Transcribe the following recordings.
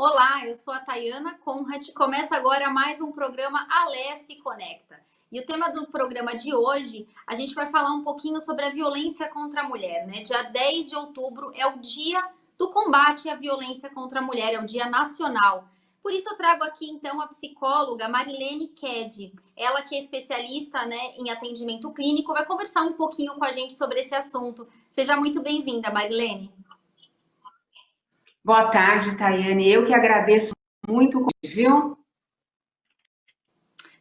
Olá, eu sou a Tayana Conrad. Começa agora mais um programa Alesp Conecta. E o tema do programa de hoje, a gente vai falar um pouquinho sobre a violência contra a mulher, né? Dia 10 de outubro é o dia do combate à violência contra a mulher, é o dia nacional. Por isso eu trago aqui, então, a psicóloga Marilene Ked. Ela que é especialista, né, em atendimento clínico, vai conversar um pouquinho com a gente sobre esse assunto. Seja muito bem-vinda, Marilene. Boa tarde, Tayane. Eu que agradeço muito o convite, viu?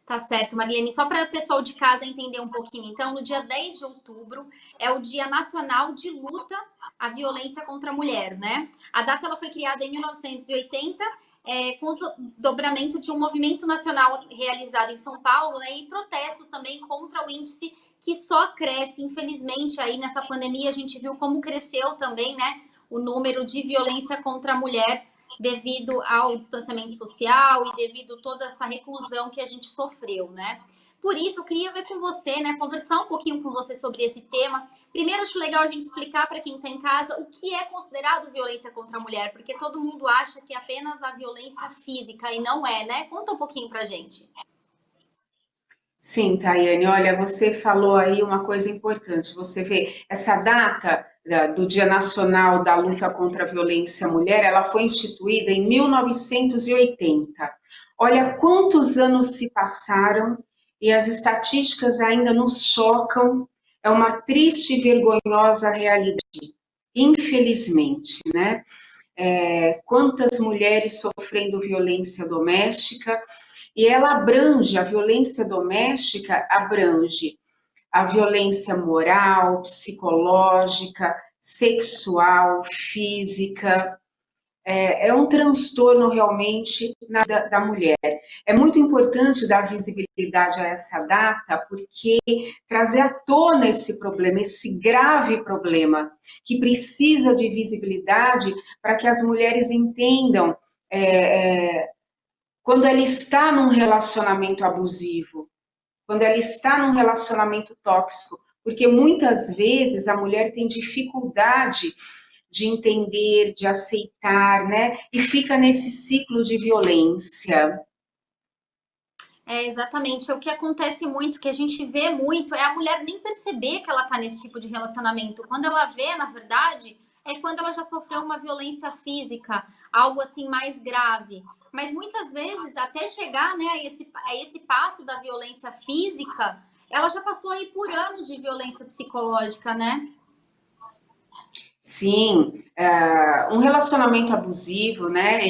Tá certo, Marilene. Só para o pessoal de casa entender um pouquinho, então, no dia 10 de outubro é o Dia Nacional de Luta à Violência contra a Mulher, né? A data ela foi criada em 1980, com o desdobramento de um movimento nacional realizado em São Paulo, né? E protestos também contra o índice que só cresce. Infelizmente, aí nessa pandemia a gente viu como cresceu também, né? O número de violência contra a mulher devido ao distanciamento social e devido a toda essa reclusão que a gente sofreu, né? Por isso, eu queria ver com você, né, conversar um pouquinho com você sobre esse tema. Primeiro, acho legal a gente explicar para quem está em casa o que é considerado violência contra a mulher, porque todo mundo acha que é apenas a violência física e não é, né? Conta um pouquinho para a gente. Sim, Tayane, olha, você falou aí uma coisa importante. Você vê, essa data do Dia Nacional da Luta contra a Violência à Mulher, ela foi instituída em 1980. Olha quantos anos se passaram e as estatísticas ainda nos chocam. É uma triste e vergonhosa realidade, infelizmente, né? Quantas mulheres sofrendo violência doméstica, e ela abrange, a violência doméstica abrange a violência moral, psicológica, sexual, física. É um transtorno realmente na vida da mulher. É muito importante dar visibilidade a essa data, porque trazer à tona esse problema, esse grave problema, que precisa de visibilidade para que as mulheres entendam quando ela está num relacionamento abusivo, quando ela está num relacionamento tóxico, porque muitas vezes a mulher tem dificuldade de entender, de aceitar, né? E fica nesse ciclo de violência. Exatamente. O que acontece muito, que a gente vê muito, é a mulher nem perceber que ela está nesse tipo de relacionamento. Quando ela vê, na verdade, é quando ela já sofreu uma violência física, algo assim mais grave. Mas muitas vezes, até chegar, né, a esse passo da violência física, ela já passou aí por anos de violência psicológica, né? Sim, um relacionamento abusivo, né?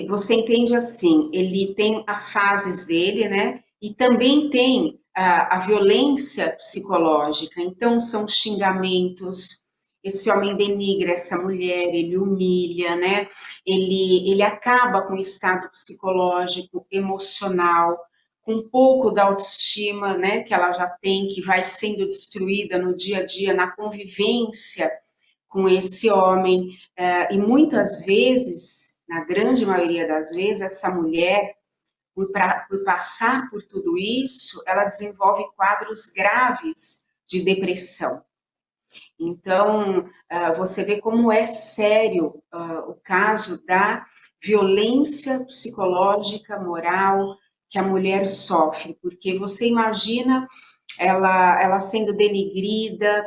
Você entende assim, ele tem as fases dele, né? E também tem a violência psicológica. Então, são xingamentos. Esse homem denigra essa mulher, ele humilha, né? Ele acaba com o estado psicológico, emocional, com um pouco da autoestima, né? Que ela já tem, que vai sendo destruída no dia a dia, na convivência com esse homem, e muitas vezes, na grande maioria das vezes, essa mulher, por passar por tudo isso, ela desenvolve quadros graves de depressão. Então, você vê como é sério o caso da violência psicológica, moral, que a mulher sofre, porque você imagina ela sendo denigrida,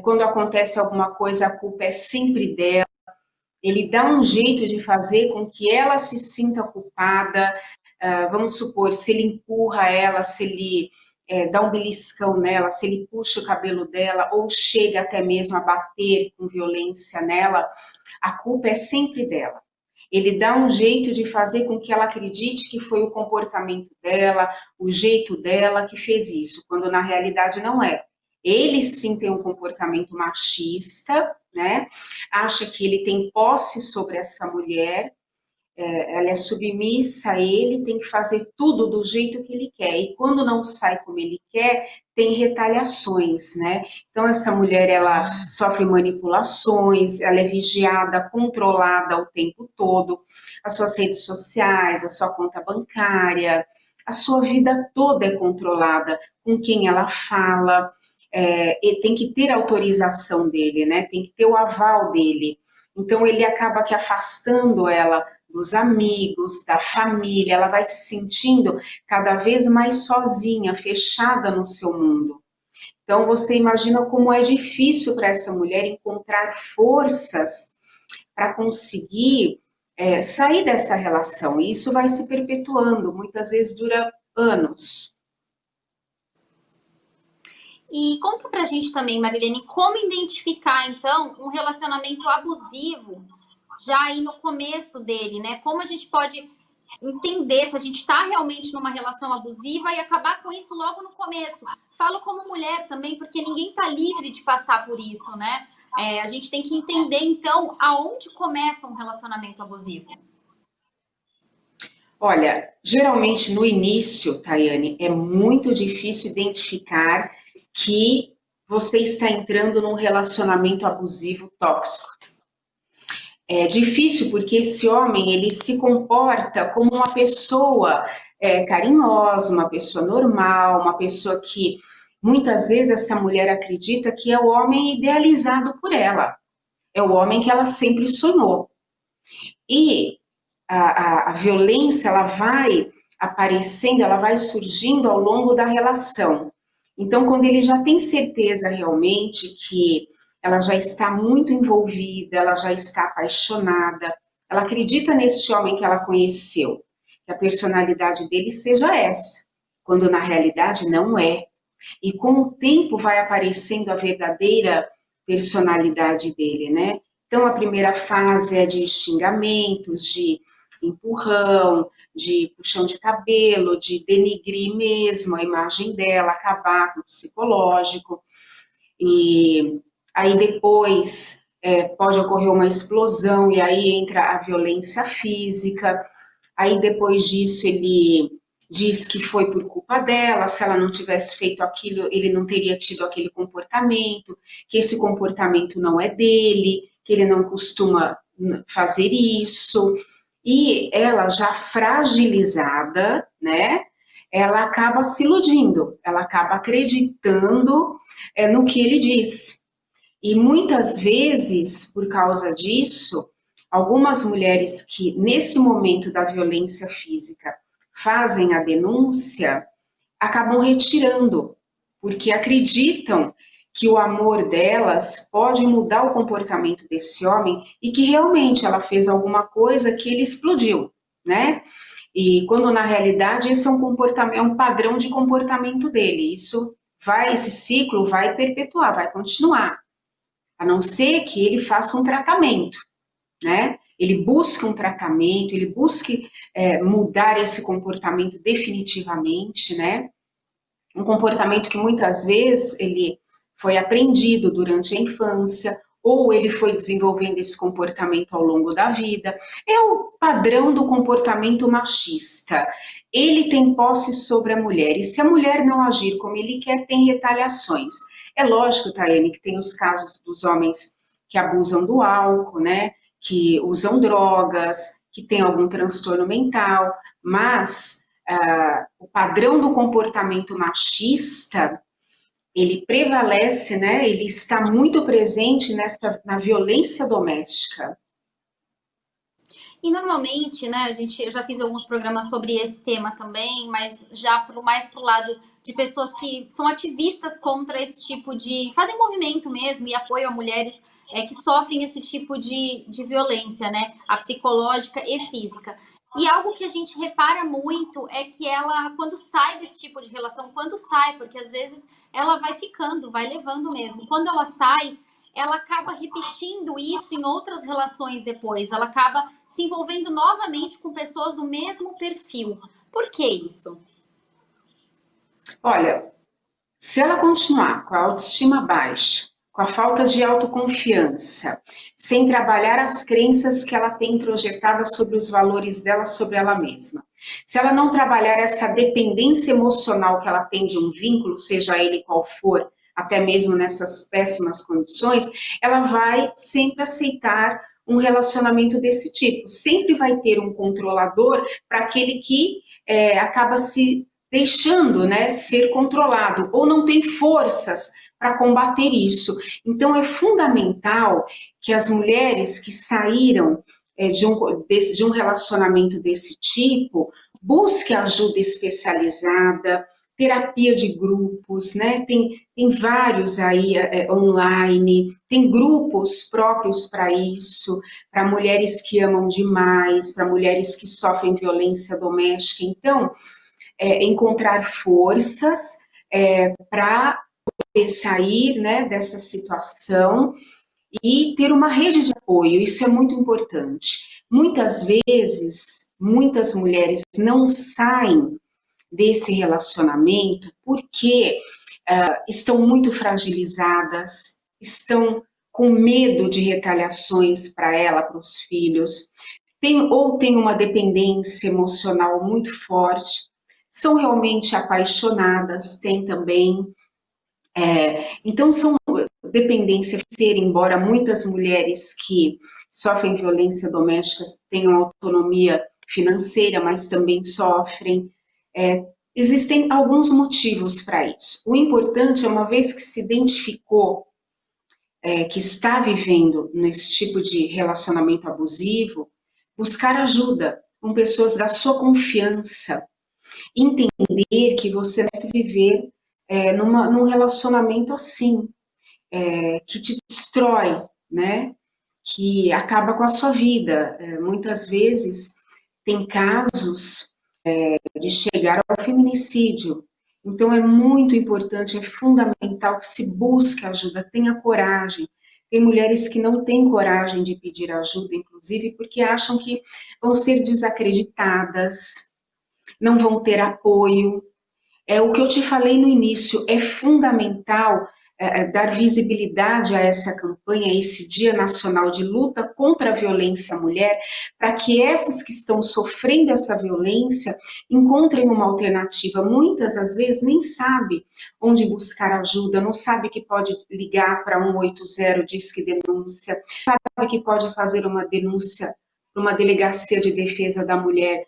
quando acontece alguma coisa, a culpa é sempre dela. Ele dá um jeito de fazer com que ela se sinta culpada. Vamos supor, se ele empurra ela, se ele dá um beliscão nela, se ele puxa o cabelo dela, ou chega até mesmo a bater com violência nela, a culpa é sempre dela. Ele dá um jeito de fazer com que ela acredite que foi o comportamento dela, o jeito dela que fez isso, quando na realidade não é. Ele sim tem um comportamento machista, né? Acha que ele tem posse sobre essa mulher, ela é submissa a ele, tem que fazer tudo do jeito que ele quer. E quando não sai como ele quer, tem retaliações, né? Então, essa mulher, ela sofre manipulações, ela é vigiada, controlada o tempo todo, as suas redes sociais, a sua conta bancária, a sua vida toda é controlada, com quem ela fala, e tem que ter autorização dele, né? Tem que ter o aval dele. Então, ele acaba que afastando ela dos amigos, da família, ela vai se sentindo cada vez mais sozinha, fechada no seu mundo. Então, você imagina como é difícil para essa mulher encontrar forças para conseguir sair dessa relação. E isso vai se perpetuando, muitas vezes dura anos. E conta pra gente também, Marilene, como identificar, então, um relacionamento abusivo já aí no começo dele, né? Como a gente pode entender se a gente está realmente numa relação abusiva e acabar com isso logo no começo. Falo como mulher também, porque ninguém está livre de passar por isso, né? A gente tem que entender, então, aonde começa um relacionamento abusivo. Olha, geralmente no início, Tayane, é muito difícil identificar que você está entrando num relacionamento abusivo tóxico. É difícil porque esse homem, ele se comporta como uma pessoa carinhosa, uma pessoa normal, uma pessoa que muitas vezes essa mulher acredita que é o homem idealizado por ela, é o homem que ela sempre sonhou. E a violência, ela vai aparecendo, ela vai surgindo ao longo da relação. Então, quando ele já tem certeza realmente que ela já está muito envolvida, ela já está apaixonada, ela acredita nesse homem que ela conheceu, que a personalidade dele seja essa, quando na realidade não é. E com o tempo vai aparecendo a verdadeira personalidade dele, né? Então, a primeira fase é de xingamentos, de empurrão, de puxão de cabelo, de denigrir mesmo a imagem dela, acabar com o psicológico. E aí depois pode ocorrer uma explosão e aí entra a violência física. Aí depois disso ele diz que foi por culpa dela, se ela não tivesse feito aquilo, ele não teria tido aquele comportamento, que esse comportamento não é dele, que ele não costuma fazer isso. E ela já fragilizada, né? Ela acaba se iludindo, ela acaba acreditando no que ele diz. E muitas vezes, por causa disso, algumas mulheres que, nesse momento da violência física, fazem a denúncia, acabam retirando, porque acreditam que o amor delas pode mudar o comportamento desse homem e que realmente ela fez alguma coisa que ele explodiu, né? E quando na realidade esse é um comportamento, é um padrão de comportamento dele. Esse ciclo vai perpetuar, vai continuar, a não ser que ele faça um tratamento, né? Ele busca um tratamento, ele busque mudar esse comportamento definitivamente, né? Um comportamento que muitas vezes ele foi aprendido durante a infância, ou ele foi desenvolvendo esse comportamento ao longo da vida. É o padrão do comportamento machista. Ele tem posse sobre a mulher, e se a mulher não agir como ele quer, tem retaliações. É lógico, Tayane, que tem os casos dos homens que abusam do álcool, né? Que usam drogas, que têm algum transtorno mental, mas o padrão do comportamento machista, ele prevalece, né? Ele está muito presente na violência doméstica. E normalmente, né, eu já fiz alguns programas sobre esse tema também, mas já mais pro lado de pessoas que são ativistas contra esse tipo fazem movimento mesmo e apoio a mulheres que sofrem esse tipo de violência, né, a psicológica e física. E algo que a gente repara muito é que ela, quando sai desse tipo de relação, porque às vezes ela vai ficando, vai levando mesmo. Quando ela sai, ela acaba repetindo isso em outras relações depois. Ela acaba se envolvendo novamente com pessoas do mesmo perfil. Por que isso? Olha, se ela continuar com a autoestima baixa, com a falta de autoconfiança, sem trabalhar as crenças que ela tem projetadas sobre os valores dela, sobre ela mesma, se ela não trabalhar essa dependência emocional que ela tem de um vínculo, seja ele qual for, até mesmo nessas péssimas condições, ela vai sempre aceitar um relacionamento desse tipo. Sempre vai ter um controlador para aquele que acaba se deixando, né, ser controlado ou não tem forças para combater isso. Então, é fundamental que as mulheres que saíram de um relacionamento desse tipo, busque ajuda especializada, terapia de grupos, né? Tem vários aí online, tem grupos próprios para isso, para mulheres que amam demais, para mulheres que sofrem violência doméstica. Então, encontrar forças para sair, né, dessa situação e ter uma rede de apoio, isso é muito importante. Muitas vezes, muitas mulheres não saem desse relacionamento porque estão muito fragilizadas, estão com medo de retaliações para ela, para os filhos, ou tem uma dependência emocional muito forte, são realmente apaixonadas, tem também. Então, são dependência financeira, embora muitas mulheres que sofrem violência doméstica tenham autonomia financeira, mas também sofrem. Existem alguns motivos para isso. O importante é, uma vez que se identificou que está vivendo nesse tipo de relacionamento abusivo, buscar ajuda com pessoas da sua confiança, entender que você vai se viver num relacionamento assim, que te destrói, né? Que acaba com a sua vida. Muitas vezes tem casos de chegar ao feminicídio. Então é muito importante, é fundamental que se busque ajuda, tenha coragem. Tem mulheres que não têm coragem de pedir ajuda, inclusive, porque acham que vão ser desacreditadas, não vão ter apoio. É o que eu te falei no início, é fundamental dar visibilidade a essa campanha, a esse Dia Nacional de Luta contra a Violência à Mulher, para que essas que estão sofrendo essa violência encontrem uma alternativa. Muitas, às vezes, nem sabem onde buscar ajuda, não sabe que pode ligar para 180, Disque Denúncia, sabe que pode fazer uma denúncia para uma delegacia de defesa da mulher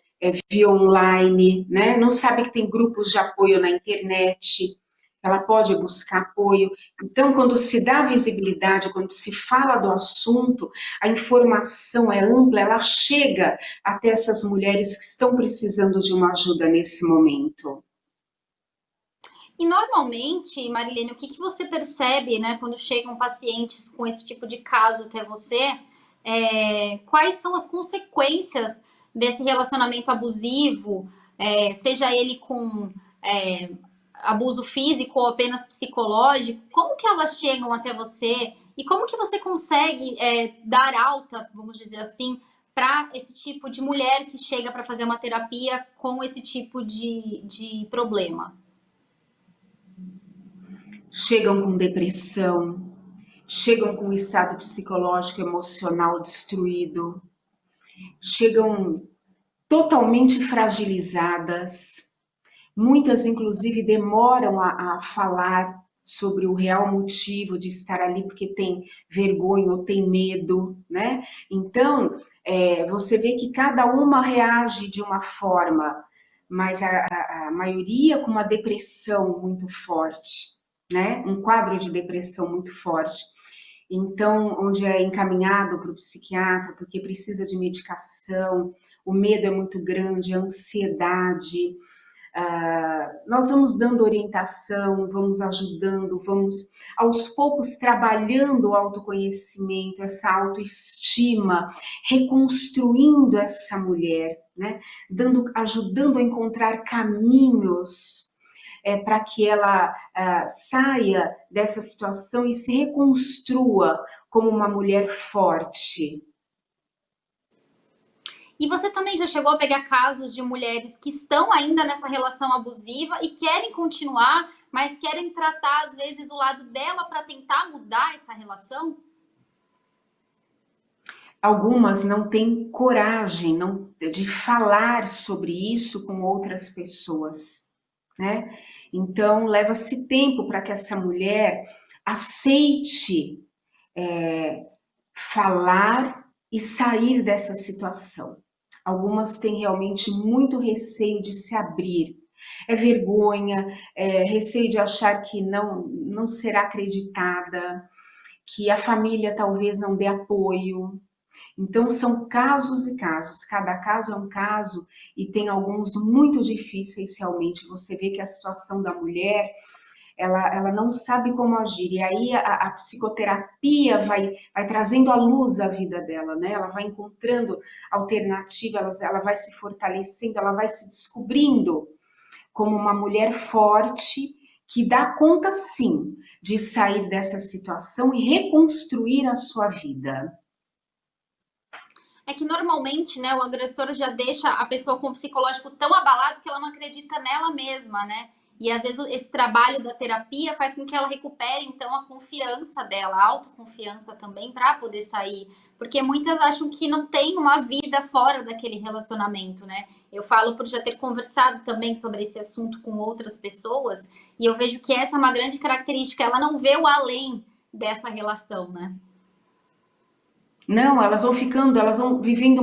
via online, né? Não sabe que tem grupos de apoio na internet, ela pode buscar apoio. Então, quando se dá visibilidade, quando se fala do assunto, a informação é ampla, ela chega até essas mulheres que estão precisando de uma ajuda nesse momento. E normalmente, Marilene, o que você percebe, né, quando chegam pacientes com esse tipo de caso até você? Quais são as consequências desse relacionamento abusivo, seja ele com abuso físico ou apenas psicológico? Como que elas chegam até você e como que você consegue dar alta, vamos dizer assim, para esse tipo de mulher que chega para fazer uma terapia com esse tipo de problema? Chegam com depressão, chegam com estado psicológico emocional destruído, chegam totalmente fragilizadas. Muitas, inclusive, demoram a falar sobre o real motivo de estar ali, porque tem vergonha ou tem medo, né? Então, você vê que cada uma reage de uma forma, mas a maioria com uma depressão muito forte, né? Um quadro de depressão muito forte. Então, onde é encaminhado para o psiquiatra, porque precisa de medicação, o medo é muito grande, a ansiedade. Nós vamos dando orientação, vamos ajudando, vamos aos poucos trabalhando o autoconhecimento, essa autoestima, reconstruindo essa mulher, né? Ajudando a encontrar caminhos para que ela saia dessa situação e se reconstrua como uma mulher forte. E você também já chegou a pegar casos de mulheres que estão ainda nessa relação abusiva e querem continuar, mas querem tratar, às vezes, o lado dela para tentar mudar essa relação? Algumas não têm coragem de falar sobre isso com outras pessoas, né? Então, leva-se tempo para que essa mulher aceite falar e sair dessa situação. Algumas têm realmente muito receio de se abrir. É vergonha, receio de achar que não será acreditada, que a família talvez não dê apoio. Então, são casos e casos, cada caso é um caso, e tem alguns muito difíceis realmente. Você vê que a situação da mulher, ela não sabe como agir, e aí a psicoterapia vai trazendo à luz a vida dela, né? Ela vai encontrando alternativas, ela vai se fortalecendo, ela vai se descobrindo como uma mulher forte, que dá conta sim de sair dessa situação e reconstruir a sua vida. É que normalmente, né, o agressor já deixa a pessoa com o psicológico tão abalado que ela não acredita nela mesma, né? E às vezes esse trabalho da terapia faz com que ela recupere então a confiança dela, a autoconfiança também para poder sair, porque muitas acham que não tem uma vida fora daquele relacionamento, né? Eu falo por já ter conversado também sobre esse assunto com outras pessoas e eu vejo que essa é uma grande característica, ela não vê o além dessa relação, né? Não, elas vão vivendo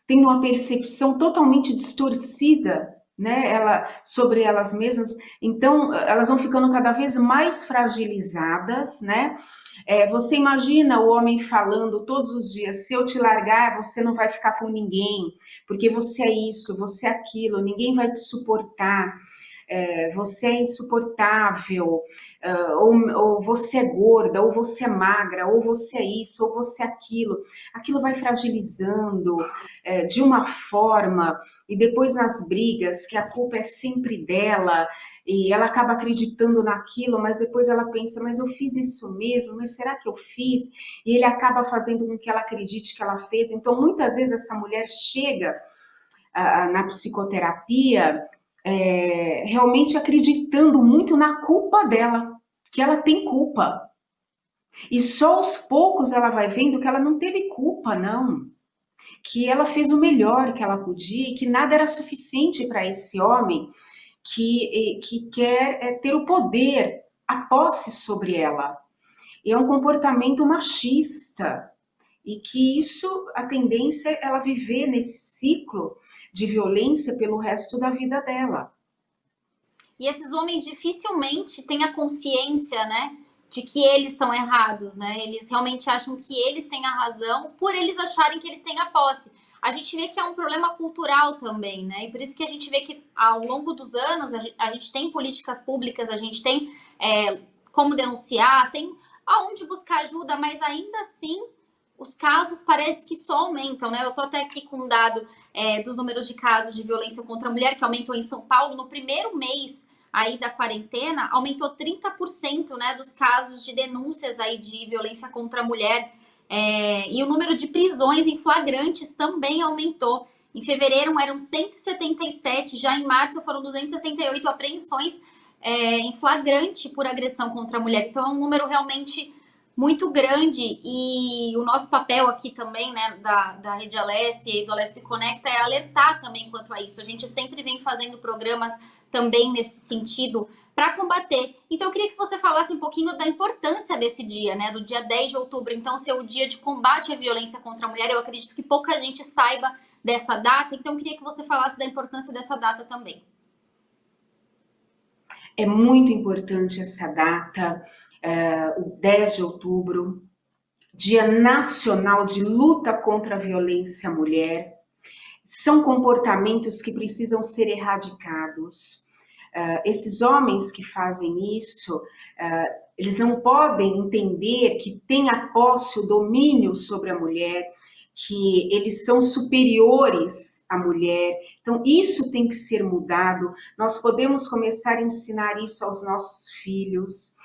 tendo uma percepção totalmente distorcida, né, sobre elas mesmas. Então, elas vão ficando cada vez mais fragilizadas, né? Você imagina o homem falando todos os dias: se eu te largar, você não vai ficar com ninguém, porque você é isso, você é aquilo, ninguém vai te suportar. Você é insuportável, ou você é gorda, ou você é magra, ou você é isso, ou você é aquilo. Aquilo vai fragilizando de uma forma, e depois nas brigas, que a culpa é sempre dela, e ela acaba acreditando naquilo, mas depois ela pensa, mas eu fiz isso mesmo, mas será que eu fiz? E ele acaba fazendo com que ela acredite que ela fez. Então, muitas vezes essa mulher chega na psicoterapia realmente acreditando muito na culpa dela, que ela tem culpa. E só aos poucos ela vai vendo que ela não teve culpa, não. Que ela fez o melhor que ela podia e que nada era suficiente para esse homem que quer ter o poder, a posse sobre ela. E é um comportamento machista. E que isso, a tendência é ela viver nesse ciclo de violência pelo resto da vida dela. E esses homens dificilmente têm a consciência, né, de que eles estão errados, né? Eles realmente acham que eles têm a razão por eles acharem que eles têm a posse. A gente vê que é um problema cultural também, né? E por isso que a gente vê que ao longo dos anos a gente tem políticas públicas, a gente tem como denunciar, tem aonde buscar ajuda, mas ainda assim os casos parece que só aumentam, né? Eu tô até aqui com um dado dos números de casos de violência contra a mulher que aumentou em São Paulo no primeiro mês aí da quarentena, aumentou 30%, né, dos casos de denúncias aí de violência contra a mulher. E o número de prisões em flagrantes também aumentou. Em fevereiro eram 177, já em março foram 268 apreensões em flagrante por agressão contra a mulher. Então é um número realmente muito grande e o nosso papel aqui também, né, da Rede Alesp e do Alesp Conecta é alertar também quanto a isso. A gente sempre vem fazendo programas também nesse sentido para combater. Então eu queria que você falasse um pouquinho da importância desse dia, né, do dia 10 de outubro, então ser o dia de combate à violência contra a mulher. Eu acredito que pouca gente saiba dessa data, então eu queria que você falasse da importância dessa data também. É muito importante essa data, o 10 de outubro, Dia Nacional de Luta contra a Violência à Mulher. São comportamentos que precisam ser erradicados. Esses homens que fazem isso, eles não podem entender que tem a posse, o domínio sobre a mulher, que eles são superiores à mulher. Então, isso tem que ser mudado. Nós podemos começar a ensinar isso aos nossos filhos,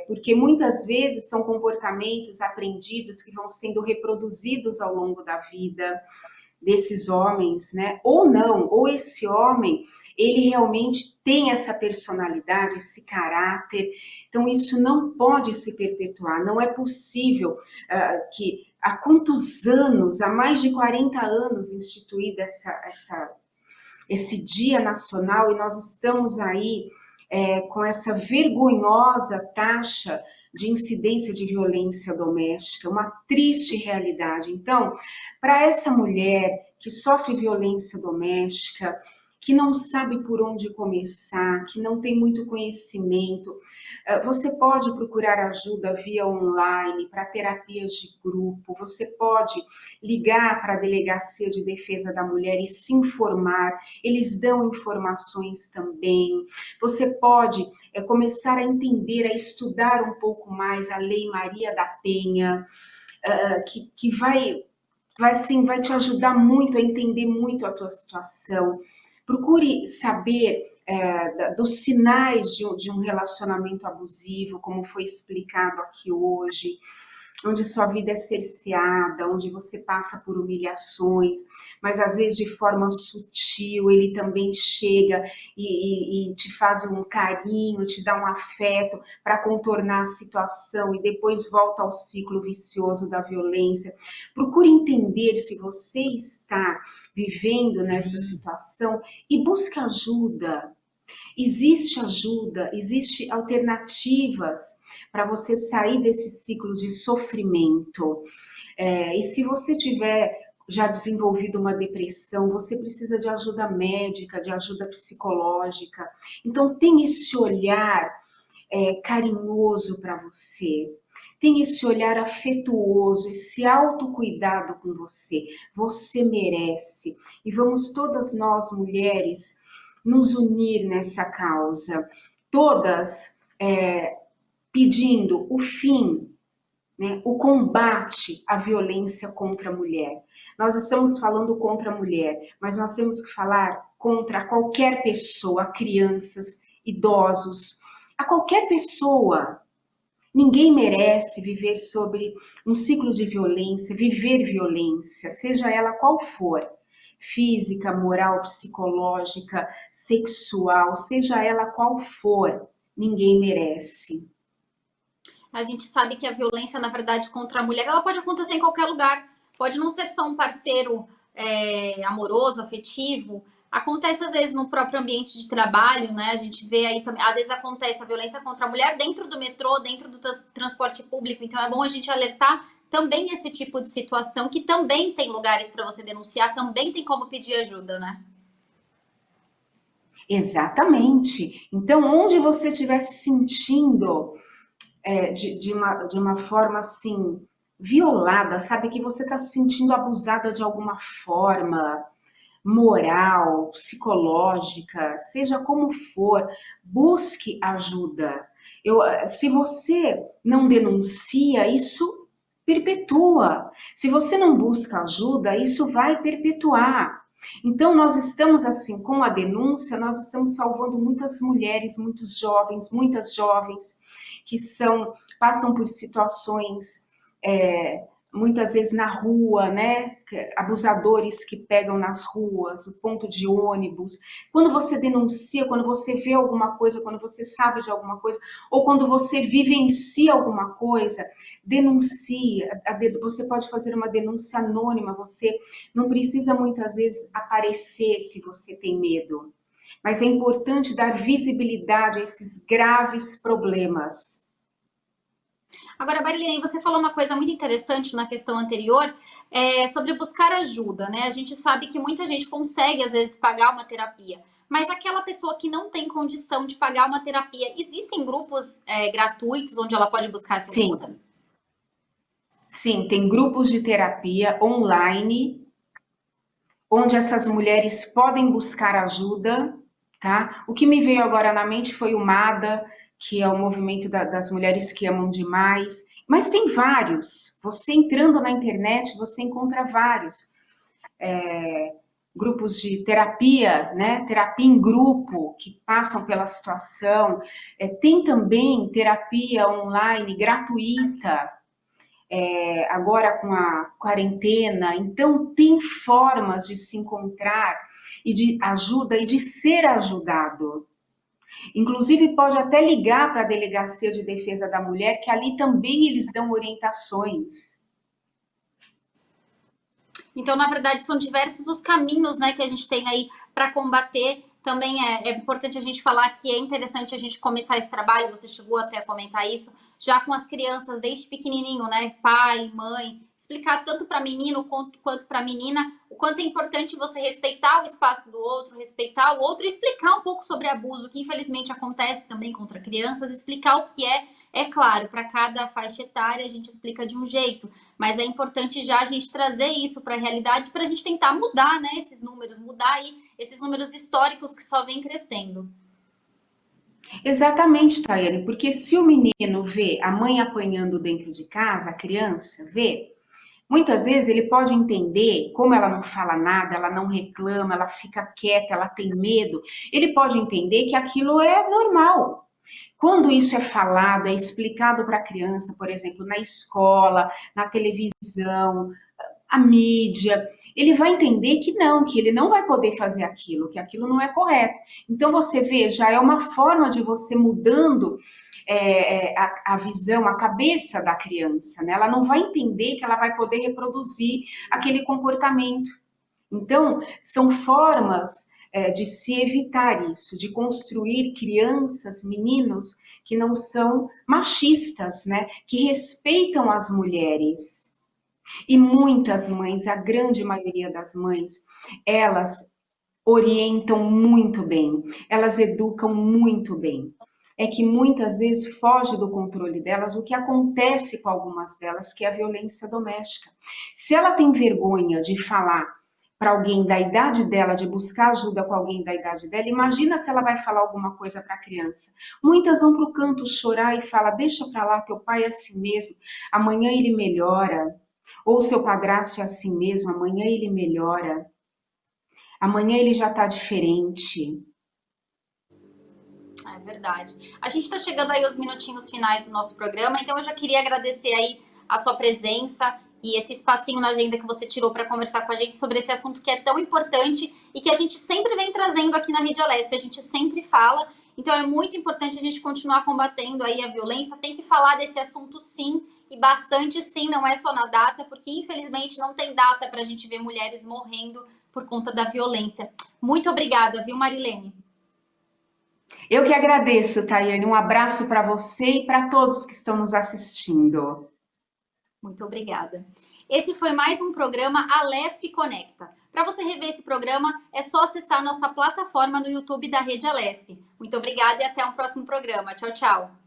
porque muitas vezes são comportamentos aprendidos que vão sendo reproduzidos ao longo da vida desses homens, né? Ou não, ou esse homem, ele realmente tem essa personalidade, esse caráter. Então, isso não pode se perpetuar, não é possível que há quantos anos, há mais de 40 anos instituída esse Dia Nacional e nós estamos aí com essa vergonhosa taxa de incidência de violência doméstica, uma triste realidade. Então, para essa mulher que sofre violência doméstica, que não sabe por onde começar, que não tem muito conhecimento, você pode procurar ajuda via online, para terapias de grupo, você pode ligar para a Delegacia de Defesa da Mulher e se informar, eles dão informações também. Você pode começar a entender, a estudar um pouco mais a Lei Maria da Penha, que vai te ajudar muito a entender muito a tua situação. Procure saber dos sinais de um relacionamento abusivo, como foi explicado aqui hoje, onde sua vida é cerceada, onde você passa por humilhações, mas às vezes de forma sutil, ele também chega e te faz um carinho, te dá um afeto para contornar a situação e depois volta ao ciclo vicioso da violência. Procure entender se você está vivendo nessa situação e busque ajuda. Existe ajuda, existe alternativas para você sair desse ciclo de sofrimento. E se você tiver já desenvolvido uma depressão, você precisa de ajuda médica, de ajuda psicológica. Então, tem esse olhar carinhoso para você. Tem esse olhar afetuoso, esse autocuidado com você. Você merece. E vamos todas nós, mulheres, nos unir nessa causa. Todas pedindo o fim, né, o combate à violência contra a mulher. Nós estamos falando contra a mulher, mas nós temos que falar contra qualquer pessoa, crianças, idosos, a qualquer pessoa. Ninguém merece viver sobre um ciclo de violência, viver violência, seja ela qual for, física, moral, psicológica, sexual, seja ela qual for, ninguém merece. A gente sabe que a violência, na verdade, contra a mulher, ela pode acontecer em qualquer lugar. Pode não ser só um parceiro amoroso, afetivo. Acontece, às vezes, no próprio ambiente de trabalho, né? A gente vê aí também, às vezes acontece a violência contra a mulher dentro do metrô, dentro do transporte público. Então, é bom a gente alertar também esse tipo de situação, que também tem lugares para você denunciar, também tem como pedir ajuda, né? Exatamente. Então, onde você estiver se sentindo de uma forma assim, violada, sabe? Que você está se sentindo abusada de alguma forma, moral, psicológica, seja como for, busque ajuda. Se você não denuncia, isso perpetua. Se você não busca ajuda, isso vai perpetuar. Então, nós estamos assim, com a denúncia, nós estamos salvando muitas mulheres, muitos jovens, muitas jovens que passam por situações muitas vezes na rua, né? Abusadores que pegam nas ruas, o ponto de ônibus. Quando você denuncia, quando você vê alguma coisa, quando você sabe de alguma coisa, ou quando você vivencia alguma coisa, denuncia. Você pode fazer uma denúncia anônima, você não precisa muitas vezes aparecer se você tem medo. Mas é importante dar visibilidade a esses graves problemas. Agora, Marilene, você falou uma coisa muito interessante na questão anterior, sobre buscar ajuda, né? A gente sabe que muita gente consegue, às vezes, pagar uma terapia, mas aquela pessoa que não tem condição de pagar uma terapia, existem grupos gratuitos onde ela pode buscar essa ajuda? Sim, tem grupos de terapia online, onde essas mulheres podem buscar ajuda, tá? O que me veio agora na mente foi o MADA, que é o movimento das mulheres que amam demais, mas tem vários. Você entrando na internet, você encontra vários. Grupos de terapia, né? Terapia em grupo, que passam pela situação. Tem também terapia online gratuita, agora com a quarentena. Então, tem formas de se encontrar e de ajuda e de ser ajudado. Inclusive, pode até ligar para a Delegacia de Defesa da Mulher, que ali também eles dão orientações. Então, na verdade, são diversos os caminhos, né, que a gente tem aí para combater. Também é importante a gente falar que é interessante a gente começar esse trabalho, você chegou até a comentar isso, já com as crianças desde pequenininho, né? Pai, mãe, explicar tanto para menino quanto para menina o quanto é importante você respeitar o espaço do outro, respeitar o outro e explicar um pouco sobre abuso, que infelizmente acontece também contra crianças, explicar o que é claro, para cada faixa etária a gente explica de um jeito, mas é importante já a gente trazer isso para a realidade para a gente tentar mudar, né, esses números, mudar aí esses números históricos que só vêm crescendo. Exatamente, Tayane, porque se o menino vê a mãe apanhando dentro de casa, a criança vê, muitas vezes ele pode entender, como ela não fala nada, ela não reclama, ela fica quieta, ela tem medo, ele pode entender que aquilo é normal. Quando isso é falado, é explicado para a criança, por exemplo, na escola, na televisão, a mídia, ele vai entender que ele não vai poder fazer aquilo, que aquilo não é correto. Então você vê, já é uma forma de você mudando a visão, a cabeça da criança, né? Ela não vai entender que ela vai poder reproduzir aquele comportamento. Então, são formas de se evitar isso, de construir crianças, meninos que não são machistas, né? Que respeitam as mulheres. E muitas mães, a grande maioria das mães, elas orientam muito bem, elas educam muito bem. É que muitas vezes foge do controle delas o que acontece com algumas delas, que é a violência doméstica. Se ela tem vergonha de falar para alguém da idade dela, de buscar ajuda com alguém da idade dela, imagina se ela vai falar alguma coisa para a criança. Muitas vão para o canto chorar e falam, deixa para lá, teu pai é assim mesmo, amanhã ele melhora. Ou seu padrasto é assim mesmo, amanhã ele melhora. Amanhã ele já está diferente. É verdade. A gente está chegando aí aos minutinhos finais do nosso programa, então eu já queria agradecer aí a sua presença e esse espacinho na agenda que você tirou para conversar com a gente sobre esse assunto que é tão importante e que a gente sempre vem trazendo aqui na Rede Alesp, a gente sempre fala, então é muito importante a gente continuar combatendo aí a violência, tem que falar desse assunto sim, e bastante sim, não é só na data, porque infelizmente não tem data para a gente ver mulheres morrendo por conta da violência. Muito obrigada, viu, Marilene? Eu que agradeço, Tayane. Um abraço para você e para todos que estão nos assistindo. Muito obrigada. Esse foi mais um programa Alesp Conecta. Para você rever esse programa, é só acessar nossa plataforma no YouTube da Rede Alesp. Muito obrigada e até um próximo programa. Tchau, tchau.